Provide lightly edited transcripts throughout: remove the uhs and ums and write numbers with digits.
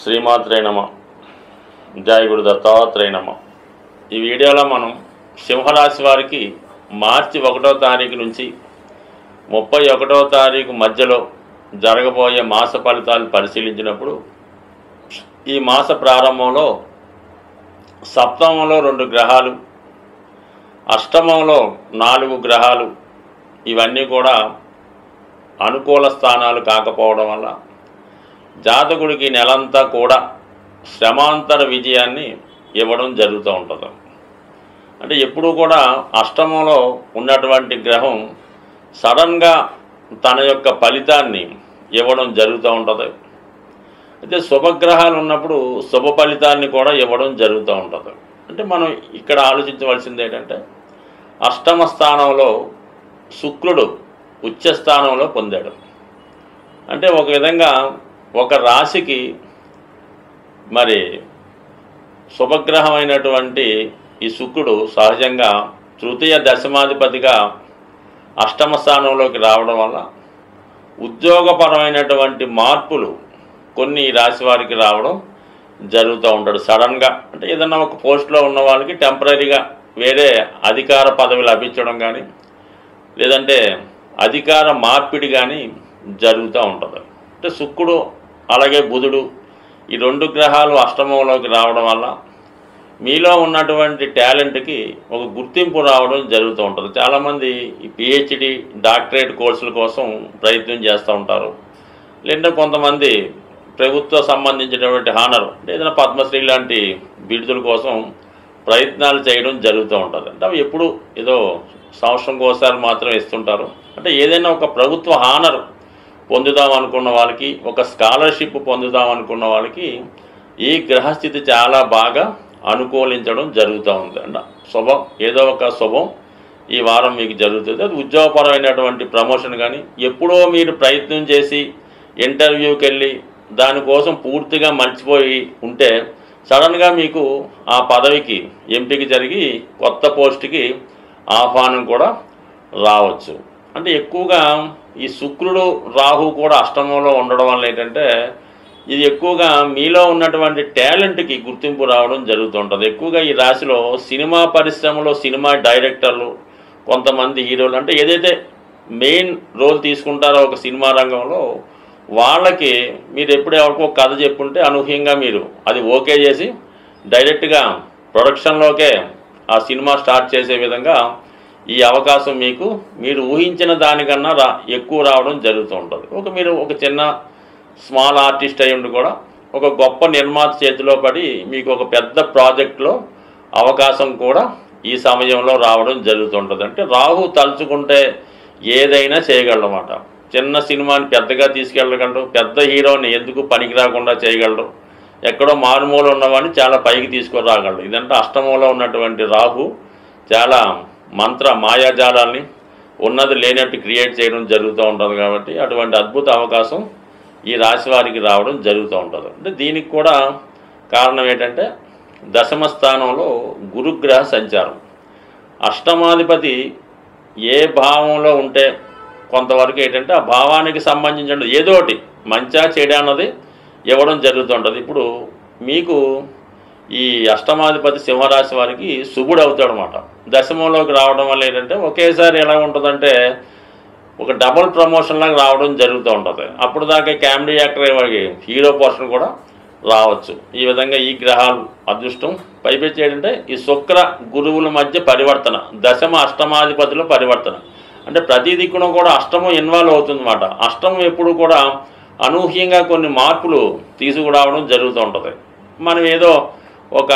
శ్రీమాత్రే నమ. జయ గురు దత్తాత్రేయ నమ. ఈ వీడియోలో మనం సింహరాశి వారికి మార్చి 1వ తారీఖు నుంచి 31వ తారీఖు మధ్యలో జరగబోయే మాస ఫలితాలు పరిశీలించినప్పుడు ఈ మాస ప్రారంభంలో సప్తమంలో 2 గ్రహాలు, అష్టమంలో 4 గ్రహాలు, ఇవన్నీ కూడా అనుకూల స్థానాలు కాకపోవడం వల్ల జాతకుడికి నెలంతా కూడా శ్రమాంతర విజయాన్ని ఇవ్వడం జరుగుతూ ఉంటుంది. అంటే ఎప్పుడూ కూడా అష్టమంలో ఉన్నటువంటి గ్రహం సడన్గా తన యొక్క ఫలితాన్ని ఇవ్వడం జరుగుతూ ఉంటుంది. అయితే శుభగ్రహాలు ఉన్నప్పుడు శుభ ఫలితాన్ని కూడా ఇవ్వడం జరుగుతూ ఉంటుంది. అంటే మనం ఇక్కడ ఆలోచించవలసింది ఏంటంటే, అష్టమ స్థానంలో శుక్రుడు ఉచ్చ స్థానంలో పొందాడు. అంటే ఒక విధంగా ఒక రాశికి మరి శుభగ్రహమైనటువంటి ఈ శుక్రుడు సహజంగా తృతీయ దశమాధిపతిగా అష్టమ స్థానంలోకి రావడం వల్ల ఉద్యోగపరమైనటువంటి మార్పులు కొన్ని రాశి వారికి రావడం జరుగుతూ ఉంటాడు సడన్గా. అంటే ఏదన్నా ఒక పోస్ట్లో ఉన్న వాళ్ళకి టెంపరీగా వేరే అధికార పదవి లభించడం కానీ, లేదంటే అధికార మార్పిడి కానీ జరుగుతూ ఉంటుంది. అంటే శుక్రుడు అలాగే బుధుడు ఈ 2 గ్రహాలు అష్టమంలోకి రావడం వల్ల మీలో ఉన్నటువంటి టాలెంట్కి ఒక గుర్తింపు రావడం జరుగుతూ ఉంటుంది. చాలామంది ఈ పిహెచ్డి డాక్టరేట్ కోర్సుల కోసం ప్రయత్నం చేస్తూ ఉంటారు. లేదంటే కొంతమంది ప్రభుత్వ సంబంధించినటువంటి హానర్, ఏదైనా పద్మశ్రీ లాంటి బిరుదుల కోసం ప్రయత్నాలు చేయడం జరుగుతూ ఉంటుంది. అంటే అవి ఎప్పుడు ఏదో సంవత్సరంకి ఒకసారి మాత్రం ఇస్తుంటారు. అంటే ఏదైనా ఒక ప్రభుత్వ హానర్ పొందుదాం అనుకున్న వాళ్ళకి, ఒక స్కాలర్షిప్ పొందుదాం అనుకున్న వాళ్ళకి ఈ గ్రహస్థితి చాలా బాగా అనుకూలించడం జరుగుతూ ఉంది. అంట శుభం, ఏదో ఒక శుభం ఈ వారం మీకు జరుగుతుంది. అది ఉద్యోగపరమైనటువంటి ప్రమోషన్ కానీ, ఎప్పుడో మీరు ప్రయత్నం చేసి ఇంటర్వ్యూకి వెళ్ళి దానికోసం పూర్తిగా మర్చిపోయి ఉంటే సడన్గా మీకు ఆ పదవికి ఎంపిక జరిగి కొత్త పోస్టుకి ఆహ్వానం కూడా రావచ్చు. అంటే ఎక్కువగా ఈ శుక్రుడు రాహు కూడా అష్టమంలో ఉండడం వల్ల ఏంటంటే, ఇది ఎక్కువగా మీలో ఉన్నటువంటి టాలెంట్కి గుర్తింపు రావడం జరుగుతుంటుంది. ఎక్కువగా ఈ రాశిలో సినిమా పరిశ్రమలో సినిమా డైరెక్టర్లు, కొంతమంది హీరోలు, అంటే ఏదైతే మెయిన్ రోల్ తీసుకుంటారో ఒక సినిమా రంగంలో వాళ్ళకి మీరు ఎప్పుడు ఎవరికో కథ చెప్పుంటే అనూహ్యంగా మీరు అది ఓకే చేసి డైరెక్ట్గా ప్రొడక్షన్లోకే ఆ సినిమా స్టార్ట్ చేసే విధంగా ఈ అవకాశం మీకు మీరు ఊహించిన దానికన్నా ఎక్కువ రావడం జరుగుతూ ఉంటుంది. మీరు ఒక చిన్న స్మాల్ ఆర్టిస్ట్ అయి ఉండి కూడా ఒక గొప్ప నిర్మాత చేతిలో పడి మీకు ఒక పెద్ద ప్రాజెక్టులో అవకాశం కూడా ఈ సమయంలో రావడం జరుగుతుంటుంది. అంటే రాహు తలుచుకుంటే ఏదైనా చేయగలరన్నమాట. చిన్న సినిమాని పెద్దగా తీసుకెళ్ళగలరు, పెద్ద హీరోని ఎందుకు పనికి రాకుండా చేయగలరు, ఎక్కడో మారుమూల ఉన్నవాడిని చాలా పైకి తీసుకొని రాగలరు. ఇదంటే అష్టమంలో ఉన్నటువంటి రాహు చాలా మాయాజాలాన్ని ఉన్నది లేనట్టు క్రియేట్ చేయడం జరుగుతూ ఉంటుంది. కాబట్టి అటువంటి అద్భుత అవకాశం ఈ రాశి వారికి రావడం జరుగుతూ ఉంటుంది. అంటే దీనికి కూడా కారణం ఏంటంటే, దశమ స్థానంలో గురుగ్రహ సంచారం. అష్టమాధిపతి ఏ భావంలో ఉంటే కొంతవరకు ఏంటంటే ఆ భావానికి సంబంధించిన ఏదో ఒకటి మంచా చెడు అన్నది ఇవ్వడం జరుగుతుంటుంది. ఇప్పుడు మీకు ఈ అష్టమాధిపతి సింహరాశి వారికి శుభుడు అవుతాడు అన్నమాట. దశమంలోకి రావడం వల్ల ఏంటంటే ఒకేసారి ఎలా ఉంటుందంటే ఒక డబుల్ ప్రమోషన్ లాగా రావడం జరుగుతూ ఉంటుంది. అప్పుడు దాకా కామెడీ యాక్టర్ వారికి హీరో పోర్షన్ కూడా రావచ్చు. ఈ విధంగా ఈ గ్రహాలు అదృష్టం పైపెచ్చి ఏంటంటే ఈ శుక్ర గురువుల మధ్య పరివర్తన, దశమ అష్టమాధిపతిలో పరివర్తన. అంటే ప్రతి దిక్కున కూడా అష్టమం ఇన్వాల్వ్ అవుతుంది అన్నమాట. అష్టమం ఎప్పుడు కూడా అనూహ్యంగా కొన్ని మార్పులు తీసుకురావడం జరుగుతూ ఉంటుంది. మనం ఏదో ఒక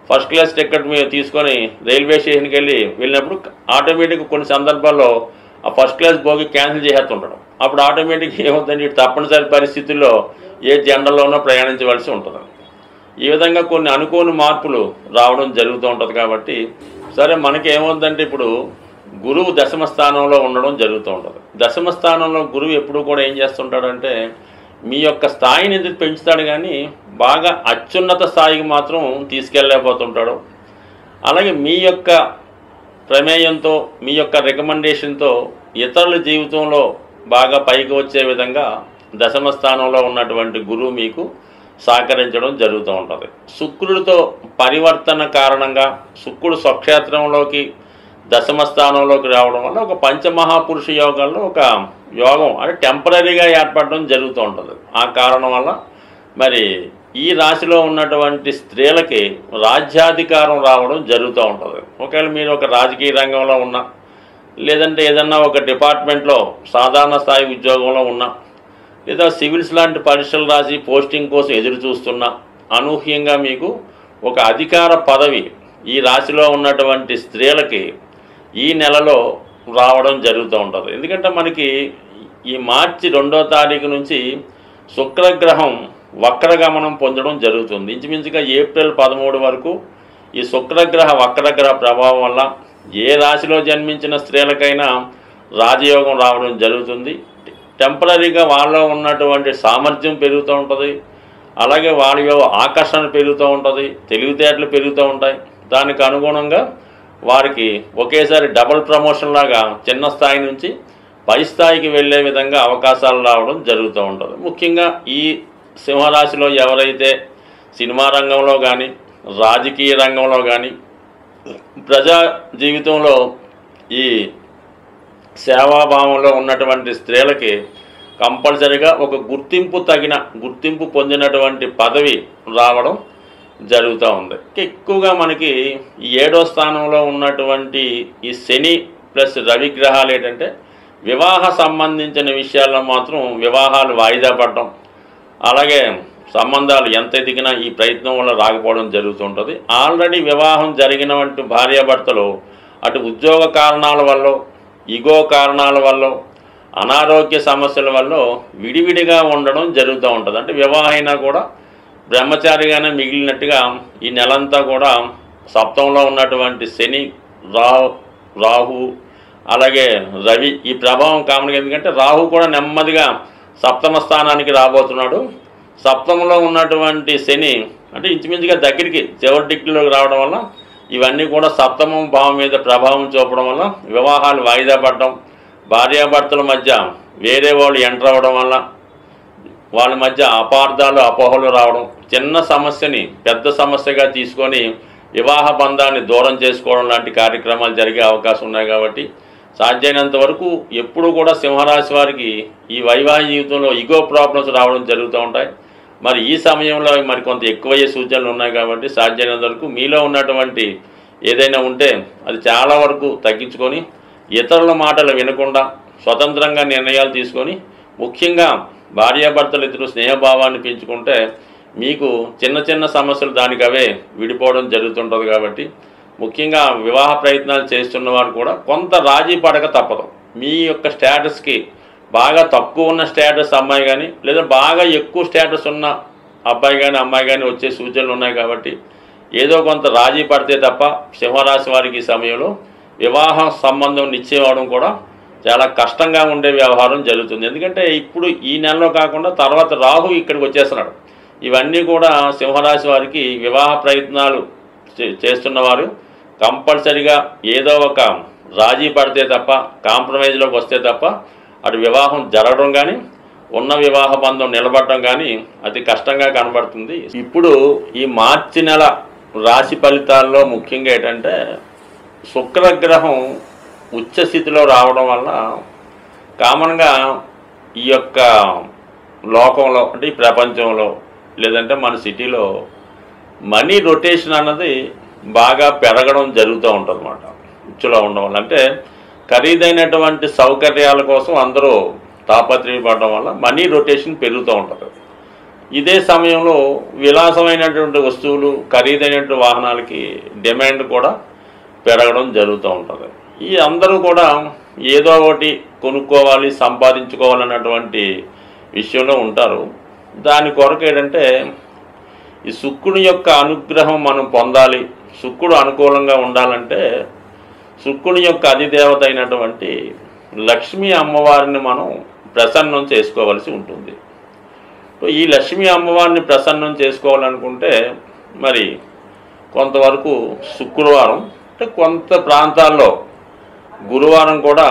ఫస్ట్ క్లాస్ టికెట్ మీద తీసుకొని రైల్వే స్టేషన్కి వెళ్ళినప్పుడు ఆటోమేటిక్గా కొన్ని సందర్భాల్లో ఆ ఫస్ట్ క్లాస్ బోగి క్యాన్సిల్ చేసేస్తుంటాడు. అప్పుడు ఆటోమేటిక్గా ఏమవుతుంది, తప్పనిసరి పరిస్థితుల్లో ఏ జెండర్లోనో ప్రయాణించవలసి ఉంటుంది. ఈ విధంగా కొన్ని అనుకోని మార్పులు రావడం జరుగుతూ ఉంటుంది. కాబట్టి సరే, మనకి ఏమవుతుందంటే ఇప్పుడు గురువు దశమ స్థానంలో ఉండడం జరుగుతూ ఉంటుంది. దశమ స్థానంలో గురువు ఎప్పుడు కూడా ఏం చేస్తుంటాడంటే మీ యొక్క స్థాయిని ఎందుకు పెంచుతాడు కానీ బాగా అత్యున్నత స్థాయికి మాత్రం తీసుకెళ్ళలేకపోతుంటాడు. అలాగే మీ యొక్క ప్రమేయంతో, మీ యొక్క రికమెండేషన్తో ఇతరుల జీవితంలో బాగా పైకి వచ్చే విధంగా దశమ స్థానంలో ఉన్నటువంటి గురువు మీకు సహకరించడం జరుగుతూ ఉంటుంది. శుక్రుడితో పరివర్తన కారణంగా శుక్రుడు స్వక్షేత్రంలోకి దశమ స్థానంలోకి రావడం వల్ల ఒక పంచమహాపురుష యోగాల్లో ఒక యోగం అంటే టెంపరీగా ఏర్పడడం జరుగుతూ ఉంటుంది. ఆ కారణం వల్ల మరి ఈ రాశిలో ఉన్నటువంటి స్త్రీలకి రాజ్యాధికారం రావడం జరుగుతూ ఉంటుంది. ఒకవేళ మీరు ఒక రాజకీయ రంగంలో ఉన్నా, లేదంటే ఏదన్నా ఒక డిపార్ట్మెంట్లో సాధారణ స్థాయి ఉద్యోగంలో ఉన్నా, లేదా సివిల్స్ లాంటి పరీక్షలు రాసి పోస్టింగ్ కోసం ఎదురు చూస్తున్నా, అనూహ్యంగా మీకు ఒక అధికార పదవి ఈ రాశిలో ఉన్నటువంటి స్త్రీలకి ఈ నెలలో రావడం జరుగుతూ ఉంటుంది. ఎందుకంటే మనకి ఈ మార్చి 2వ తారీఖు నుంచి శుక్రగ్రహం వక్రగమనం పొందడం జరుగుతుంది. ఇంచుమించుగా ఏప్రిల్ 13 వరకు ఈ శుక్రగ్రహ వక్రగ్రహ ప్రభావం వల్ల ఏ రాశిలో జన్మించిన స్త్రీలకైనా రాజయోగం రావడం జరుగుతుంది. టెంపరీగా వాళ్ళలో ఉన్నటువంటి సామర్థ్యం పెరుగుతూ ఉంటుంది, అలాగే వాళ్ళ ఆకర్షణ పెరుగుతూ ఉంటుంది, తెలివితేటలు పెరుగుతూ ఉంటాయి. దానికి అనుగుణంగా వారికి ఒకేసారి డబుల్ ప్రమోషన్ లాగా చిన్న స్థాయి నుంచి పై స్థాయికి వెళ్ళే విధంగా అవకాశాలు రావడం జరుగుతూ ఉంటుంది. ముఖ్యంగా ఈ సింహరాశిలో ఎవరైతే సినిమా రంగంలో కానీ, రాజకీయ రంగంలో కానీ, ప్రజా జీవితంలో ఈ సేవాభావంలో ఉన్నటువంటి స్త్రీలకి కంపల్సరిగా ఒక గుర్తింపు పొందినటువంటి పదవి రావడం జరుగుతూ ఉంది. ఎక్కువగా మనకి 7వ స్థానంలో ఉన్నటువంటి ఈ శని ప్లస్ రవి గ్రహాలు ఏంటంటే వివాహ సంబంధించిన విషయాల్లో మాత్రం వివాహాలు వాయిదా పడడం, అలాగే సంబంధాలు ఎంత ఎదిగినా ఈ ప్రయత్నం వల్ల రాకపోవడం జరుగుతుంటుంది. ఆల్రెడీ వివాహం జరిగినటువంటి భార్యాభర్తలు అటు ఉద్యోగ కారణాల వల్ల, ఇగో కారణాల వల్ల, అనారోగ్య సమస్యల వల్ల విడివిడిగా ఉండడం జరుగుతూ ఉంటుంది. అంటే వివాహం అయినా కూడా బ్రహ్మచారిగానే మిగిలినట్టుగా ఈ నెలంతా కూడా సప్తమంలో ఉన్నటువంటి శని, రాహు అలాగే రవి ఈ ప్రభావం కామన్గా. ఎందుకంటే రాహు కూడా నెమ్మదిగా సప్తమ స్థానానికి రాబోతున్నాడు. సప్తమంలో ఉన్నటువంటి శని అంటే ఇంచుమించుగా దగ్గరికి చివరి డిగ్రీలోకి రావడం వల్ల ఇవన్నీ కూడా సప్తమం భావం మీద ప్రభావం చూపడం వల్ల వివాహాలు వాయిదా పడడం, భార్యాభర్తల మధ్య వేరే వాళ్ళు ఎంటర్ అవ్వడం వల్ల వాళ్ళ మధ్య అపార్థాలు అపోహలు రావడం, చిన్న సమస్యని పెద్ద సమస్యగా తీసుకొని వివాహ బంధాన్ని దూరం చేసుకోవడం లాంటి కార్యక్రమాలు జరిగే అవకాశం ఉన్నాయి. కాబట్టి సాధ్యమైనంత వరకు ఎప్పుడు కూడా సింహరాశి వారికి ఈ వైవాహిక జీవితంలో ఇగో ప్రాబ్లమ్స్ రావడం జరుగుతూ ఉంటాయి. మరి ఈ సమయంలో మరి కొంత ఎక్కువయ్యే సూచనలు ఉన్నాయి. కాబట్టి సాధ్యమైనంత వరకు మీలో ఉన్నటువంటి ఏదైనా ఉంటే అది చాలా వరకు తగ్గించుకొని ఇతరుల మాటలు వినకుండా స్వతంత్రంగా నిర్ణయాలు తీసుకొని, ముఖ్యంగా భార్యాభర్తలు ఇద్దరు స్నేహభావాన్ని పెంచుకుంటే మీకు చిన్న చిన్న సమస్యలు దానికి అవే విడిపోవడం జరుగుతుంటుంది. కాబట్టి ముఖ్యంగా వివాహ ప్రయత్నాలు చేస్తున్న వారు కూడా కొంత రాజీ పడక తప్పదు. మీ యొక్క స్టేటస్కి బాగా తక్కువ ఉన్న స్టేటస్ అమ్మాయి కానీ, లేదా బాగా ఎక్కువ స్టేటస్ ఉన్న అబ్బాయి కానీ అమ్మాయి కానీ వచ్చే సూచనలు ఉన్నాయి. కాబట్టి ఏదో కొంత రాజీ పడితే తప్ప సింహరాశి వారికి ఈ సమయంలో వివాహ సంబంధం నిశ్చయం అవడం కూడా చాలా కష్టంగా ఉండే వ్యవహారం జరుగుతుంది. ఎందుకంటే ఇప్పుడు ఈ నెలలో కాకుండా తర్వాత రాహు ఇక్కడికి వచ్చేస్తున్నాడు. ఇవన్నీ కూడా సింహరాశి వారికి వివాహ ప్రయత్నాలు చేస్తున్నవారు కంపల్సరిగా ఏదో ఒక రాజీ పడితే తప్ప, కాంప్రమైజ్లోకి వస్తే తప్ప అటు వివాహం జరగడం కానీ, ఉన్న వివాహ బంధం నిలబడటం కానీ అతి కష్టంగా కనబడుతుంది. ఇప్పుడు ఈ మార్చి నెల రాశి ఫలితాల్లో ముఖ్యంగా ఏంటంటే శుక్రగ్రహం ఉచ్చస్థితిలో రావడం వల్ల కామన్గా ఈ యొక్క లోకంలో అంటే ఈ ప్రపంచంలో లేదంటే మన సిటీలో మనీ రొటేషన్ అన్నది బాగా పెరగడం జరుగుతూ ఉంటుంది అన్నమాట. ఉచ్చులో ఉండడం వల్ల అంటే ఖరీదైనటువంటి సౌకర్యాల కోసం అందరూ తాపత్రయపడడం వల్ల మనీ రొటేషన్ పెరుగుతూ ఉంటుంది. ఇదే సమయంలో విలాసమైనటువంటి వస్తువులు, ఖరీదైనటువంటి వాహనాలకి డిమాండ్ కూడా పెరగడం జరుగుతూ ఉంటుంది. ఈ అందరూ కూడా ఏదో ఒకటి కొనుక్కోవాలి, సంపాదించుకోవాలన్నటువంటి విషయంలో ఉంటారు. దాని కొరకు ఏంటంటే ఈ శుక్రుని యొక్క అనుగ్రహం మనం పొందాలి, శుక్రుడు అనుకూలంగా ఉండాలంటే శుక్రుని యొక్క అధిదేవత అయినటువంటి లక్ష్మీ అమ్మవారిని మనం ప్రసన్నం చేసుకోవలసి ఉంటుంది. ఈ లక్ష్మీ అమ్మవారిని ప్రసన్నం చేసుకోవాలనుకుంటే మరి కొంతవరకు శుక్రవారం అంటే కొంత ప్రాంతాల్లో గురువారం కూడా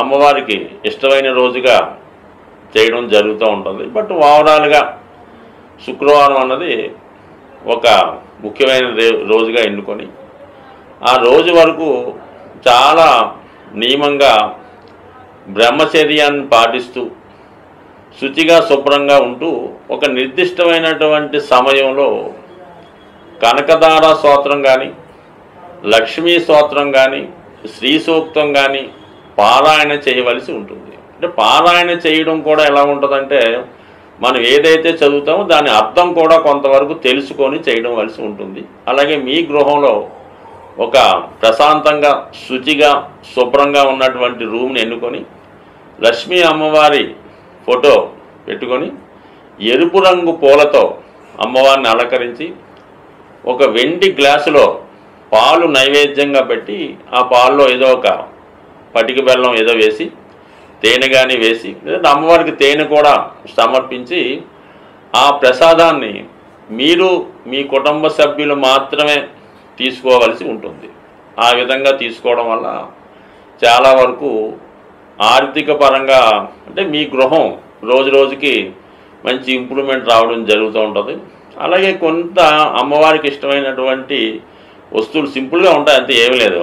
అమ్మవారికి ఇష్టమైన రోజుగా చేయడం జరుగుతూ ఉంటుంది. బట్ ఓవరాల్గా శుక్రవారం అన్నది ఒక ముఖ్యమైన రోజుగా ఎన్నుకొని ఆ రోజు వరకు చాలా నియమంగా బ్రహ్మచర్యాన్ని పాటిస్తూ శుచిగా శుభ్రంగా ఉంటూ ఒక నిర్దిష్టమైనటువంటి సమయంలో కనకదార స్తోత్రం కానీ, లక్ష్మీ స్తోత్రం కానీ, శ్రీ సూక్తం కానీ పారాయణ చేయవలసి ఉంటుంది. అంటే పారాయణ చేయడం కూడా ఎలా ఉంటుందంటే మనం ఏదైతే చదువుతామో దాని అర్థం కూడా కొంతవరకు తెలుసుకొని చేయడం వలసి ఉంటుంది. అలాగే మీ గృహంలో ఒక ప్రశాంతంగా శుచిగా శుభ్రంగా ఉన్నటువంటి రూమ్ని ఎన్నుకొని లక్ష్మీ అమ్మవారి ఫోటో పెట్టుకొని ఎరుపు రంగు పూలతో అమ్మవారిని అలంకరించి ఒక వెండి గ్లాసులో పాలు నైవేద్యంగా పెట్టి ఆ పాల్లో ఏదో ఒక పటిక బెల్లం ఏదో వేసి తేనె కానీ వేసి లేదంటే అమ్మవారికి తేనె కూడా సమర్పించి ఆ ప్రసాదాన్ని మీరు మీ కుటుంబ సభ్యులు మాత్రమే తీసుకోవలసి ఉంటుంది. ఆ విధంగా తీసుకోవడం వల్ల చాలా వరకు ఆర్థిక పరంగా అంటే మీ గృహం రోజు రోజుకి మంచి ఇంప్రూవ్మెంట్ రావడం జరుగుతూ ఉంటుంది. అలాగే కొంత అమ్మవారికి ఇష్టమైనటువంటి వస్తువులు సింపుల్గా ఉంటాయి, అంతే ఏమీ లేదు.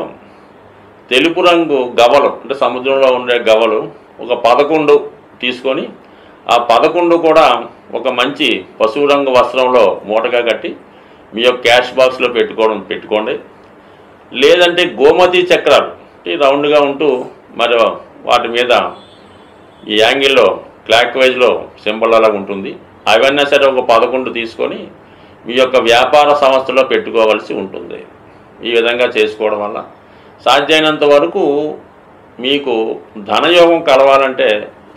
తెలుపు రంగు గవలు అంటే సముద్రంలో ఉండే గవలు ఒక 11 తీసుకొని ఆ 11 కూడా ఒక మంచి పసుపు రంగు వస్త్రంలో మూటగా కట్టి మీ యొక్క క్యాష్ బాక్స్లో పెట్టుకోండి. లేదంటే గోమతి చక్రాలు రౌండ్గా ఉంటూ మరి వాటి మీద ఈ యాంగిల్లో క్లాక్ వైజ్లో సింబల్ అలాగా ఉంటుంది. అవన్నీ సరే ఒక 11 తీసుకొని మీ యొక్క వ్యాపార సంస్థలో పెట్టుకోవాల్సి ఉంటుంది. ఈ విధంగా చేసుకోవడం వల్ల సాధ్యమైనంత వరకు మీకు ధనయోగం కలవాలంటే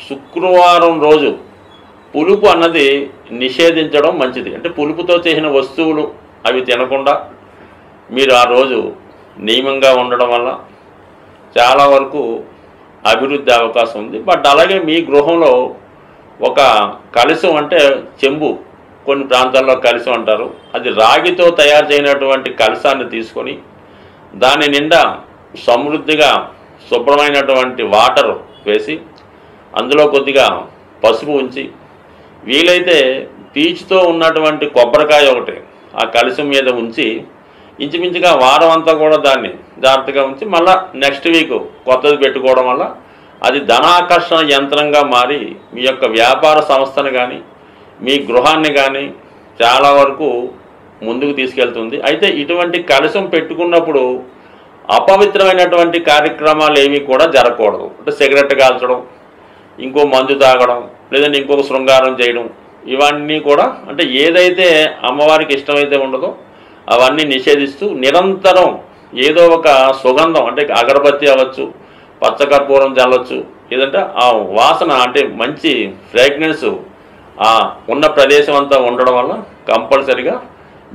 శుక్రవారం రోజు పులుపు అన్నది నిషేధించడం మంచిది. అంటే పులుపుతో చేసిన వస్తువులు అవి తినకుండా మీరు ఆ రోజు నియమంగా ఉండడం వల్ల చాలా వరకు అభివృద్ధి అవకాశం ఉంది. బట్ అలాగే మీ గృహంలో ఒక కలశం అంటే చెంబు, కొన్ని ప్రాంతాల్లో కలశం అంటారు, అది రాగితో తయారు చేయనటువంటి కలశాన్ని తీసుకొని దాని నిండా సమృద్ధిగా శుభ్రమైనటువంటి వాటర్ వేసి అందులో కొద్దిగా పసుపు ఉంచి వీలైతే పీచుతో ఉన్నటువంటి కొబ్బరికాయ ఒకటి ఆ కలశం మీద ఉంచి ఇంచుమించుగా వారం అంతా కూడా దాన్ని జాగ్రత్తగా ఉంచి మళ్ళీ నెక్స్ట్ వీక్ కొత్తది పెట్టుకోవడం వల్ల అది ధనాకర్షణ యంత్రంగా మారి మీ యొక్క వ్యాపార సంస్థను కానీ మీ గృహాన్ని కానీ చాలా వరకు ముందుకు తీసుకెళ్తుంది. అయితే ఇటువంటి కలశం పెట్టుకున్నప్పుడు అపవిత్రమైనటువంటి కార్యక్రమాలు ఏమీ కూడా జరగకూడదు. అంటే సిగరెట్ కాల్చడం, ఇంకో మందు తాగడం, లేదంటే ఇంకొక శృంగారం చేయడం, ఇవన్నీ కూడా అంటే ఏదైతే అమ్మవారికి ఇష్టమైతే ఉండదో అవన్నీ నిషేధిస్తూ నిరంతరం ఏదో ఒక సుగంధం అంటే అగరబత్తి అవ్వచ్చు, పచ్చకర్పూరం చల్లవచ్చు, ఏదంటే ఆ వాసన అంటే మంచి ఫ్రాగ్రెన్స్ ఉన్న ప్రదేశం అంతా ఉండడం వల్ల కంపల్సరిగా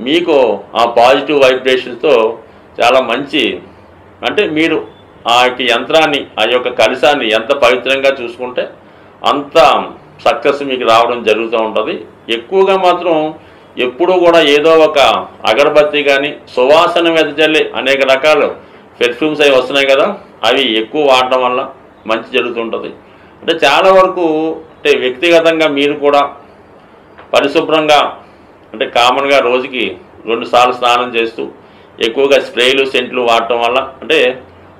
మీకు ఆ పాజిటివ్ వైబ్రేషన్స్తో చాలా మంచి అంటే మీరు ఆ యొక్క యంత్రాన్ని ఆ యొక్క కలశాన్ని ఎంత పవిత్రంగా చూసుకుంటే అంత సక్సెస్ మీకు రావడం జరుగుతూ ఉంటుంది. ఎక్కువగా మాత్రం ఎప్పుడూ కూడా ఏదో ఒక అగరబత్తి కానీ సువాసన వెదజల్లి అనేక రకాల పెర్ఫ్యూమ్స్ అవి వస్తున్నాయి కదా, అవి ఎక్కువ వాడడం వల్ల మంచి జరుగుతుంటుంది. అంటే చాలా వరకు అంటే వ్యక్తిగతంగా మీరు కూడా పరిశుభ్రంగా అంటే కామన్గా రోజుకి 2 సార్లు స్నానం చేస్తూ ఎక్కువగా స్ప్రేలు సెంట్లు వాడటం వల్ల అంటే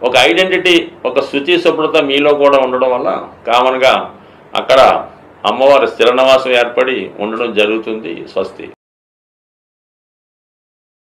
ఒక ఐడెంటిటీ ఒక శుచి శుభ్రత మీలో కూడా ఉండడం వల్ల కామన్గా అక్కడ అమ్మవారి స్థిర నివాసం ఏర్పడి ఉండడం జరుగుతుంది. స్వస్తి.